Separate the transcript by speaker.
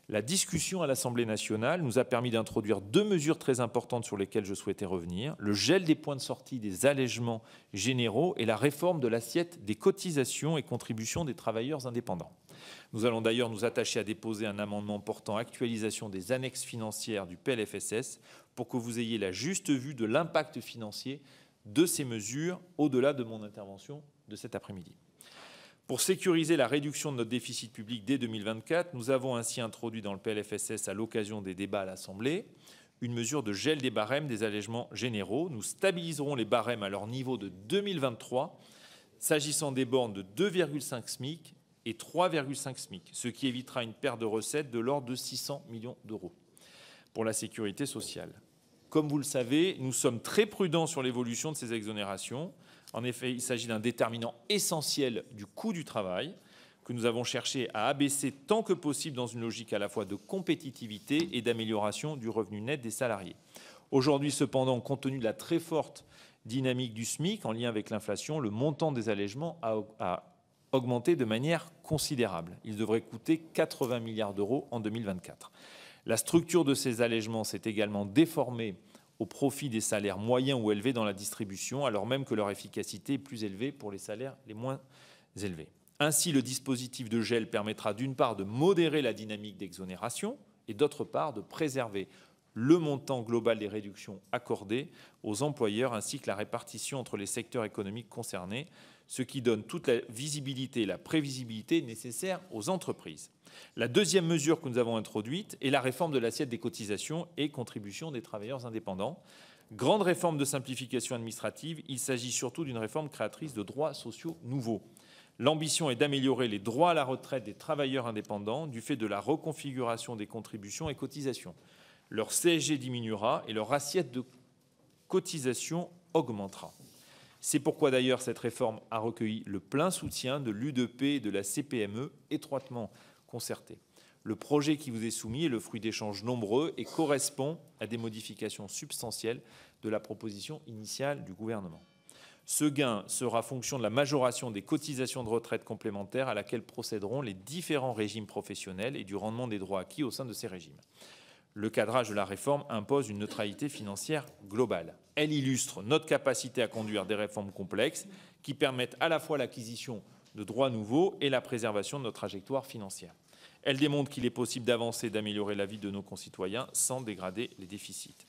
Speaker 1: La discussion à l'Assemblée nationale nous a permis d'introduire deux mesures très importantes sur lesquelles je souhaitais revenir: le gel des points de sortie des allègements généraux et la réforme de l'assiette des cotisations et contributions des travailleurs indépendants. Nous allons d'ailleurs nous attacher à déposer un amendement portant actualisation des annexes financières du PLFSS pour que vous ayez la juste vue de l'impact financier de ces mesures au-delà de mon intervention de cet après-midi. Pour sécuriser la réduction de notre déficit public dès 2024, nous avons ainsi introduit dans le PLFSS, à l'occasion des débats à l'Assemblée, une mesure de gel des barèmes des allègements généraux. Nous stabiliserons les barèmes à leur niveau de 2023, s'agissant des bornes de 2,5 SMIC et 3,5 SMIC, ce qui évitera une perte de recettes de l'ordre de 600 millions d'euros pour la sécurité sociale. Comme vous le savez, nous sommes très prudents sur l'évolution de ces exonérations. En effet, il s'agit d'un déterminant essentiel du coût du travail que nous avons cherché à abaisser tant que possible dans une logique à la fois de compétitivité et d'amélioration du revenu net des salariés. Aujourd'hui, cependant, compte tenu de la très forte dynamique du SMIC en lien avec l'inflation, le montant des allègements a augmenté de manière considérable. Il devrait coûter 80 milliards d'euros en 2024. La structure de ces allègements s'est également déformée au profit des salaires moyens ou élevés dans la distribution, alors même que leur efficacité est plus élevée pour les salaires les moins élevés. Ainsi, le dispositif de gel permettra d'une part de modérer la dynamique d'exonération et d'autre part de préserver le montant global des réductions accordées aux employeurs ainsi que la répartition entre les secteurs économiques concernés, ce qui donne toute la visibilité et la prévisibilité nécessaires aux entreprises. La deuxième mesure que nous avons introduite est la réforme de l'assiette des cotisations et contributions des travailleurs indépendants. Grande réforme de simplification administrative, il s'agit surtout d'une réforme créatrice de droits sociaux nouveaux. L'ambition est d'améliorer les droits à la retraite des travailleurs indépendants du fait de la reconfiguration des contributions et cotisations. Leur CSG diminuera et leur assiette de cotisation augmentera. C'est pourquoi d'ailleurs cette réforme a recueilli le plein soutien de l'UDP et de la CPME étroitement concertés. Le projet qui vous est soumis est le fruit d'échanges nombreux et correspond à des modifications substantielles de la proposition initiale du gouvernement. Ce gain sera fonction de la majoration des cotisations de retraite complémentaires à laquelle procéderont les différents régimes professionnels et du rendement des droits acquis au sein de ces régimes. Le cadrage de la réforme impose une neutralité financière globale. Elle illustre notre capacité à conduire des réformes complexes qui permettent à la fois l'acquisition de droits nouveaux et la préservation de notre trajectoire financière. Elle démontre qu'il est possible d'avancer et d'améliorer la vie de nos concitoyens sans dégrader les déficits.